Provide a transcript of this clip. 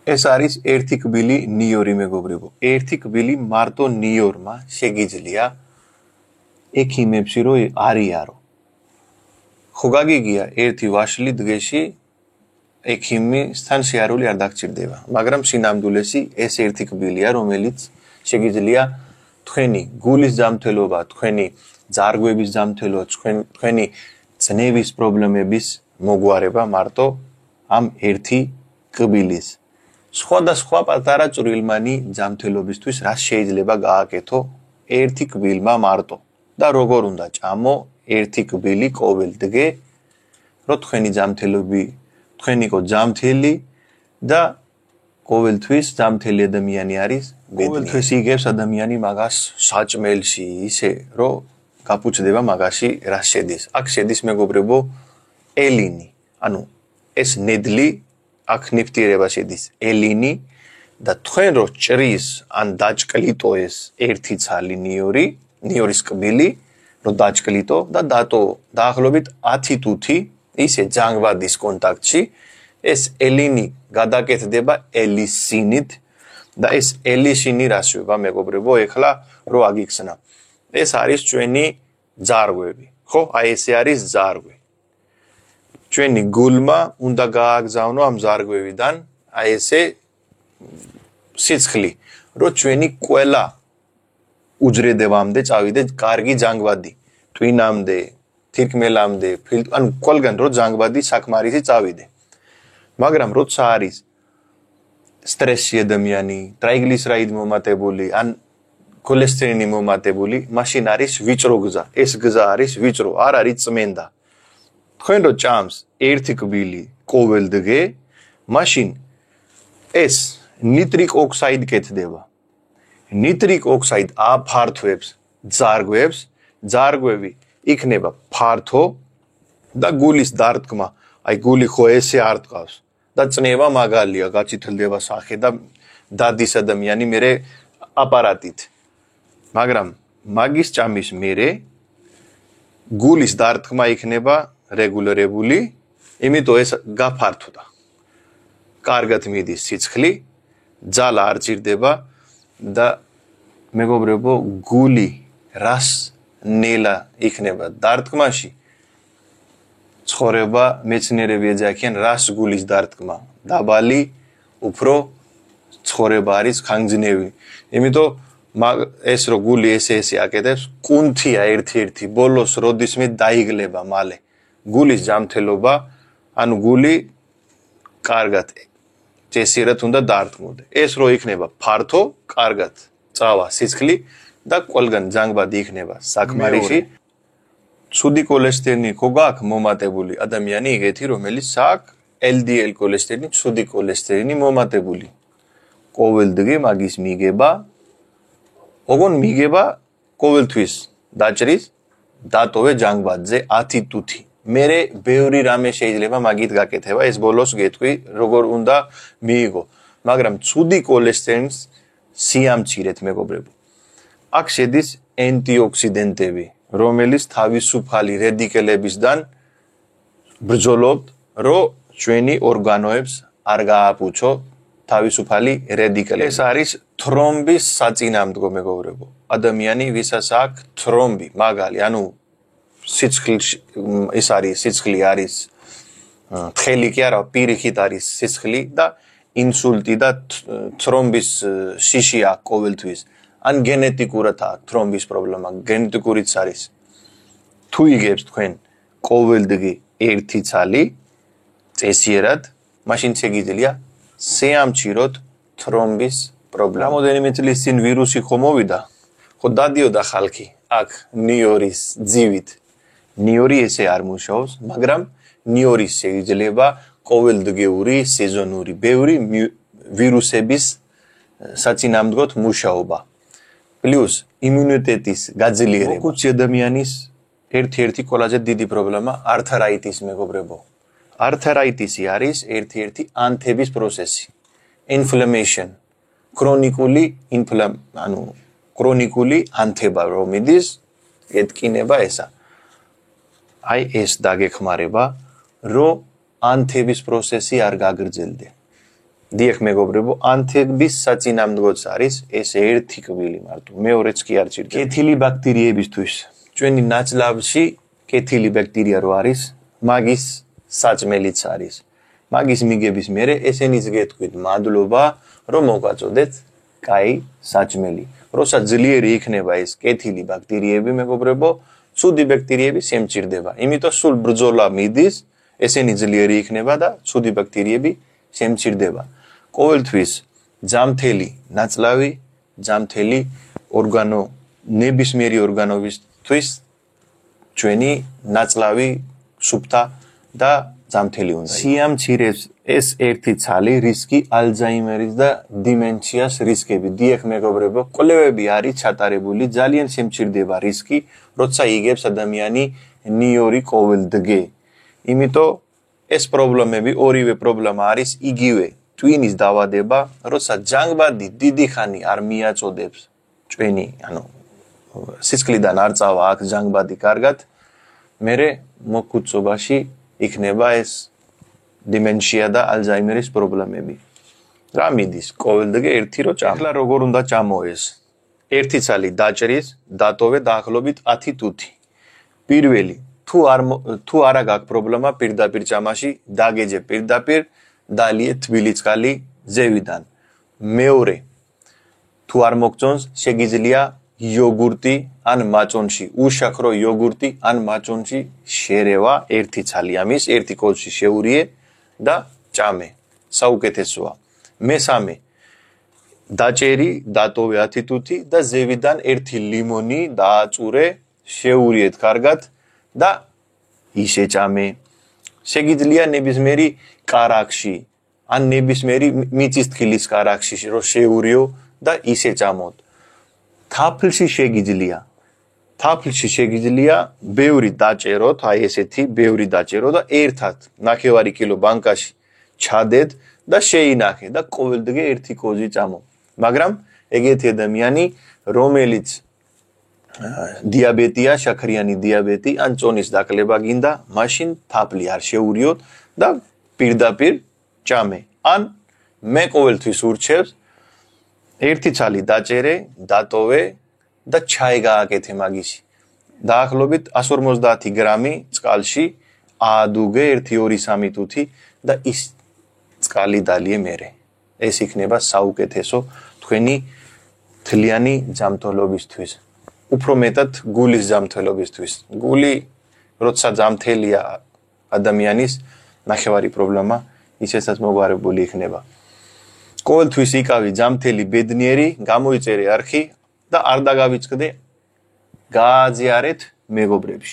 ეს არის ერთი კბილი ნიორი მეგობრებო. ერთი კბილი მარტო ნიორმა შეგიძლია ექიმებში რო არიარო. ხო გაგიგია ერთი ვაშლი დღეში ექიმისთან შეარული არ დაგჭირდება, მაგრამ სინამდვილესი ეს ერთი კბილია, რომელიც შეგიძლია თქვენი გულის ჯანმრთელობა, თქვენი ძარღვების ჯანმრთელობა, თქვენი ძნების პრობლემების მოგვარება მარტო ამ ერთი კბილის. სხვადასხვა პატარა წვრილმანი ჯანმრთელობისთვის რაც შეიძლება გააკეთო ერთი კბილმა მარტო და როგორ უნდა ჭამო ერთი კბილი ყოველდღე, რომ თქვენი ჯანმრთელობი თქვენი იყო ჯანმრთელი და ყოველთვის ჯანმრთელი ადამიანი არის ყოველთვის იგებს ადამიანი მაგას საჭმელში ისე რომ გაფუჭდება მაგაში რა შედის. აქ შედის მეგობრებო ელინი, ანუ ეს ნედლი აქ ნიფტირება შედის ელინი და თქვენ რო ჭრის ან დაჭკლიტო ეს ერთი ცალი ნიორის კბილი რო დაჭკლიტო და დატო დაახლოებით 10 თუთი ისე ჯანგბადის კონტაქტში ეს ელინი გადაკეთდება ელისინით და ეს ელისინი რასვება მეგობრებო ეხლა რო აგიხსნა ეს არის ჩვენი ძარღვები ხო აი ესე არის ძარღვი ჩვენი გულმა უნდა გააგზავნო ამ ძარღვებიდან აი ესე სიცხლი რო ჩვენი ყველა უჯრედებამდე წავიდე კარგი ჯანგბადი ტვინამდე თირკმელამდე ანუ ყველგან რო ჯანგბადი საკმარისი წავიდე მაგრამ როცა არის სტრესი ადამიანი ტრიგლიცერაიდი მომატებული ან ქოლესტერინი მომატებული მაშინ არის ვიწრო გზა ეს გზა არის ვიწრო არ არის წმენდა თქვენ რო ჭამს ერთი კბილი ყოველდღე მაშინ ეს ნიტრიკ ოქსაიდი კეთდება ნიტრიკ ოქსაიდი აფართვებს ძარღვებს ძარღვები იქნება ფართო და გულის დარტყმა აი გული ხო ესე არ ტყავს და წნევა მაგალია გაწითლდება სახე და დადის ადამიანი მერე აპარატით მაგრამ მაგის ჭამის მერე გულის დარტყმა იქნება რეგულირებული იმიტომ ეს გაფართოდა კარგად მიდის სიცხლი ძალა არ ჭირდება და მეგობრებო გული რას ნელა იქნება დარტყმაში ცხოვრება მეცნიერები ეძახიან რას გულის დარტყმა დაბალი უფრო ცხოვრება არის ხანგრძლივი იმიტომ ეს რო გული ესე აკეთებს კუნთია ერთ-ერთი ბოლოს როდისმე დაიგლება მალე გულის ჯანმრთელობა ანუ გული კარგად წესიერად უნდა დარტყმოდე ეს რო იქნება ფართო კარგად წავა სიცხლი და ყველგან ჯანგბადი იქნება საკმარისი ცუდი ქოლესტერინი ხო გაქვს მომატებული ადამიანი იგეთი რომელიც აქვს LDL ქოლესტერინი ცუდი ქოლესტერინი მომატებული ყოველდღე მაგის მიგება ოღონ მიგება ყოველთვის დაჭრის დატოვე ჯანგბადზე 10 თუთი მერე ბევრი რამე შეიძლება მაგით გაკეთება ეს ბოლოს გეტყვი როგორ უნდა მიიღო მაგრამ ცუდი ქოლესტერინს სიამცირეთ მეგობრებო აქ შედის ანტიოქსიდენტები რომელიც თავისუფალი რადიკალებისგან ბრძოლობთ რომ ჩვენი ორგანოებს არ გააფუჭო თავისუფალი რადიკალები ეს არის თრომბის საწინააღმდეგო მეგობრებო ადამიანი ვისაც აქვს თრომბი მაგალი ანუ სიცხლში ეს არის სიცხლი არის თხელი კი არა პირიქით არის სიცხლი და ინსულტი და თრომბის შიში აქვს ყოველთვის ან გენეტიკურად აქვს თრომბის პრობლემა გენეტიკურიც არის თუ იგებს თქვენ ყოველდღე ერთი ცალი წესიერად მაშინ შეგიძლია შეამჩნიოთ თრომბის პრობლემა რამოდენიმე წლის წინ ვირუსი ხო მოვიდა ხო დადიოდა ხალხი აქ ნიორის ძივით ნიორი ესე არ მუშაობს მაგრამ ნიორის შეიძლება ყოველდღიური სეზონური ბევრი ვირუსების საწინააღმდეგოდ მუშაობა პლუს იმუნიტეტის გაძლიერება მოგვიწი ადამიანის ერთ-ერთი ყველაზე დიდი პრობლემა ართრაიტის მეგობრებო ართრაიტისი არის ერთ-ერთი ანთების პროცესი inflammation ქრონიკული ანთება რომ მიდის ეთკინება ესა აი ეს დაგეხმარება რომ ანთების პროცესი არ გაგრძელდე დიახ მეგობრებო, ანთების საწინააღმდეგოც არის ეს ერთი კვილი მარტო. მეორეც კი არ ჭირდება. კეთილი ბაქტერიებისთვის ჩვენი ნაწლავში კეთილი ბაქტერია რო არის, მაგის საჭმელიც არის. მაგის მიგების მერე ესენიც გეტყვით მადლობა, რომ მოგაწოდეთ კაი საჭმელი. როცა ძლიერი იქნება ეს კეთილი ბაქტერიები, მეგობრებო, ცუდი ბაქტერიები შემჭირდება. იმიტომ სულ ბრძოლა მიდის, ესენი ძლიერი იქნება და ცუდი ბაქტერიები შემჭირდება. ყოველთვის ძამთელი ნაწლავი, ძამთელი ორგანო, ნებისმიერი ორგანოისთვის ჩვენი ნაწლავი სუფთა და ძამთელი უნდა. სიამცირეს ეს ერთი ცალი რისკი ალზაიმერის და დიმენციას რისკები. დიახ მეგობრებო, კვლევები არის ჩატარებული, ძალიან შემჭირდება რისკი, როცა იგებს ადამიანი ნიორი ყოველდღე. იმიტომ ეს პრობლემები, ორივე პრობლემა არის იგივე. ტვინის დაავადება, როცა ჯანგბადი დიდი ხანი არ მიაწოდებს ჩვენი, სისხლიდან არ წავა აქ ჯანგბადი კარგად, მერე მოქუცობაში იქნება ეს დიმენცია და ალზაიმერის პრობლემები. რა მიდის? ყოველდღე ერთი რო ჭამ. ახლა როგორ უნდა ჭამო ეს? ერთი ცალი დაჭრის, დატოვე დაახლოებით 10 თუთი. პირველი, თუ არა გაქვს პრობლემა პირდაპირ ჭამაში, დაგეჯე პირდაპირ, დალიე თბილი წყალი ზევიდან. მეორე, თუ არ მოგწონს, შეგიძლია იოგურტი ან მაწონში, უშაქრო იოგურტი ან მაწონში შერევა ერთი ცალი ამის, ერთი კოლში შეურიე და ჭამე. საუკეთესოა. მესამე, დაჭერი, დატოვე 10 თუთი და ზევიდან ერთი ლიმონი დააწურე, შეურიეთ კარგად და ისე ჭამე. შეგიძლია ნებისმიერი კარაქში ან ნებისმიერი მიწისთხილის კარაქში რო შეურიო და ისე ჭამოთ. თაფლში შეგიძლია ბევრი დაჭეროთ, აი ესეთი ბევრი დაჭერო და ერთად 9 კილო ბანკაში ჩადეთ და შეინახე და ყოველდღე ერთი კოზი ჭამო. მაგრამ ეგეთი ადამიანი, რომელიც დიაბეტია, შაქრიანი დიაბეტი ან წონის დაკლება გინდა, მაშინ თაფლი არ შეურიოთ და პირდაპირ ჭამე. ან მე ყოველთვის ურჩევს ერთი ცალი დაჭერე, დატოვე და ჩაი გააკეთე მაგისი. დაახლოებით 150 გრამი წყალში აადუგე 1-2-3 თუთი და ის წყალი დალიე მერე. ეს იქნება საუკეთესო თქვენი თლიანი ჯანმრთელობისთვის. უფრო მეტად გულის ჯანმრთელობისთვის. გული როცა ჯანმრთელია ადამიანის ნახევარი პრობლემა ისესაც მოგვარებული იქნება. ყოველთვის იკავი ჯანმრთელი ბედნიერი, გამოიწერე არხი და არ დაგავიწყდე გააზიარეთ მეგობრებში.